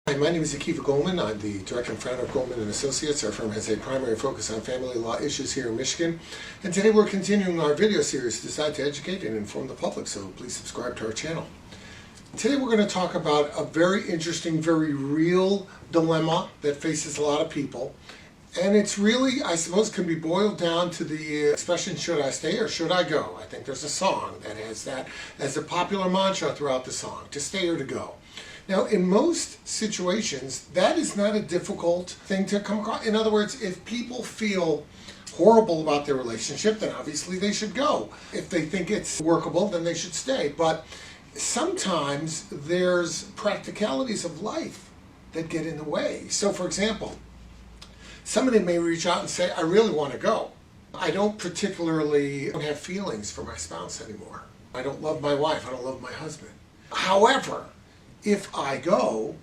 Hi, my name is Goldman. I'm the director and founder of Goldman & Associates. Our firm has a primary focus on family law issues here in Michigan. And today we're continuing our video series designed to educate and inform the public, so please subscribe to our channel. Today we're going to talk about a very interesting, very real dilemma that faces a lot of people. And it's really, I suppose, can be boiled down to the expression, should I stay or should I go? I think there's a song that has that as a popular mantra throughout the song, to stay or to go. Now, in most situations, that is not a difficult thing to come across. In other words, if people feel horrible about their relationship, then obviously they should go. If they think it's workable, then they should stay. But sometimes there's practicalities of life that get in the way. So, for example, somebody may reach out and say, I really want to go. I don't particularly have feelings for my spouse anymore. I don't love my wife. I don't love my husband. However, if I go,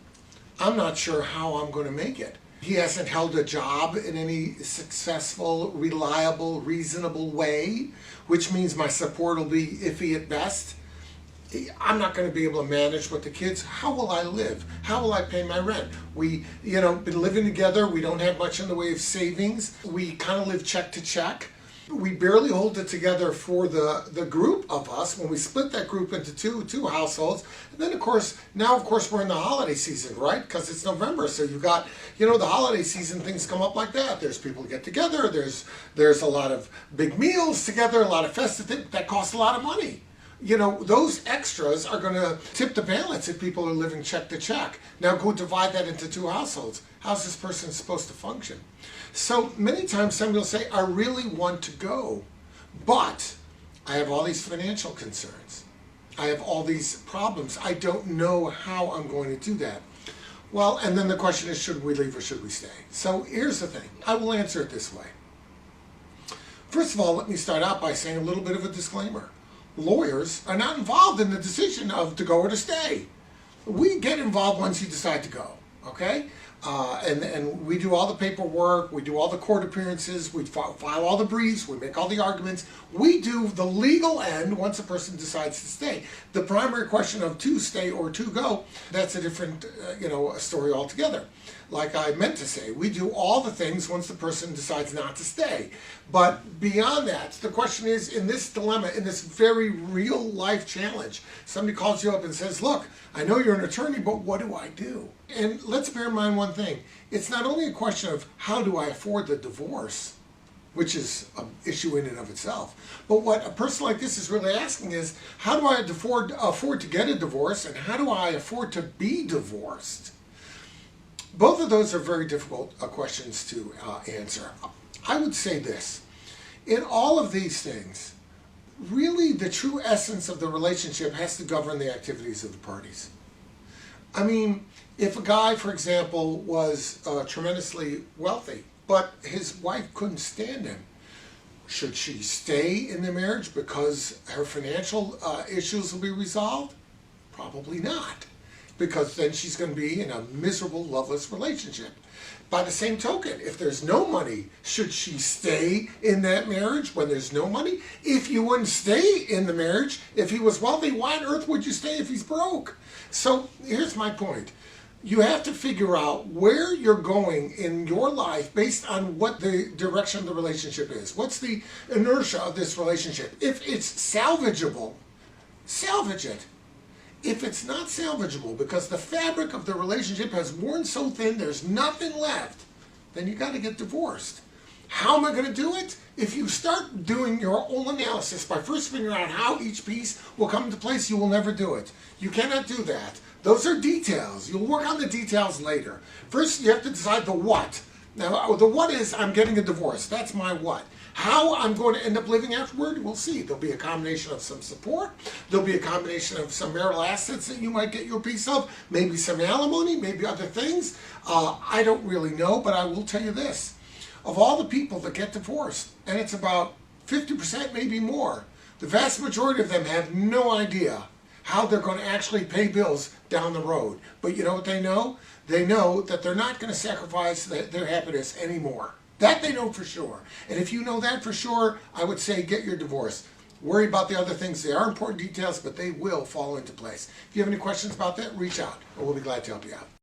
I'm not sure how I'm going to make it. He hasn't held a job in any successful, reliable, reasonable way, which means my support will be iffy at best. I'm not going to be able to manage with the kids. How will I live? How will I pay my rent? We, been living together. We don't have much in the way of savings. We kind of live check to check. We barely hold it together for the group of us when we split that group into two households. And then, now we're in the holiday season, right? Because it's November. So you've got, the holiday season, things come up like that. There's people get together. There's a lot of big meals together, a lot of festive things that cost a lot of money. Those extras are going to tip the balance if people are living check to check. Now go divide that into two households. How's this person supposed to function? So many times somebody will say, I really want to go, but I have all these financial concerns. I have all these problems. I don't know how I'm going to do that. Well, and then the question is, should we leave or should we stay? So here's the thing. I will answer it this way. First of all, let me start out by saying a little bit of a disclaimer. Lawyers are not involved in the decision of to go or to stay. We get involved once you decide to go, okay? And we do all the paperwork, we do all the court appearances, we file all the briefs, we make all the arguments. We do the legal end once a person decides to stay. The primary question of to stay or to go, that's a different story altogether. Like I meant to say, we do all the things once the person decides not to stay. But beyond that, the question is, in this dilemma, in this very real life challenge, somebody calls you up and says, look, I know you're an attorney, but what do I do? And let's bear in mind one thing. It's not only a question of how do I afford the divorce, which is an issue in and of itself, but what a person like this is really asking is, how do I afford to get a divorce, and how do I afford to be divorced? Both of those are very difficult questions to answer. I would say this. In all of these things, really the true essence of the relationship has to govern the activities of the parties. I mean, if a guy, for example, was tremendously wealthy, but his wife couldn't stand him, should she stay in the marriage because her financial issues will be resolved? Probably not, because then she's going to be in a miserable, loveless relationship. By the same token, if there's no money, should she stay in that marriage when there's no money? If you wouldn't stay in the marriage, if he was wealthy, why on earth would you stay if he's broke? So here's my point. You have to figure out where you're going in your life based on what the direction of the relationship is. What's the inertia of this relationship? If it's salvageable, salvage it. If it's not salvageable because the fabric of the relationship has worn so thin there's nothing left, then you got to get divorced. How am I going to do it? If you start doing your own analysis by first figuring out how each piece will come into place, you will never do it. You cannot do that. Those are details. You'll work on the details later. First, you have to decide the what. Now, the what is, I'm getting a divorce. That's my what. How I'm going to end up living afterward, we'll see. There'll be a combination of some support. There'll be a combination of some marital assets that you might get your piece of. Maybe some alimony, maybe other things. I don't really know, but I will tell you this. Of all the people that get divorced, and it's about 50%, maybe more, the vast majority of them have no idea how they're going to actually pay bills down the road. But you know what they know? They know that they're not going to sacrifice their happiness anymore. That they know for sure. And if you know that for sure, I would say get your divorce. Worry about the other things. They are important details, but they will fall into place. If you have any questions about that, reach out, and we'll be glad to help you out.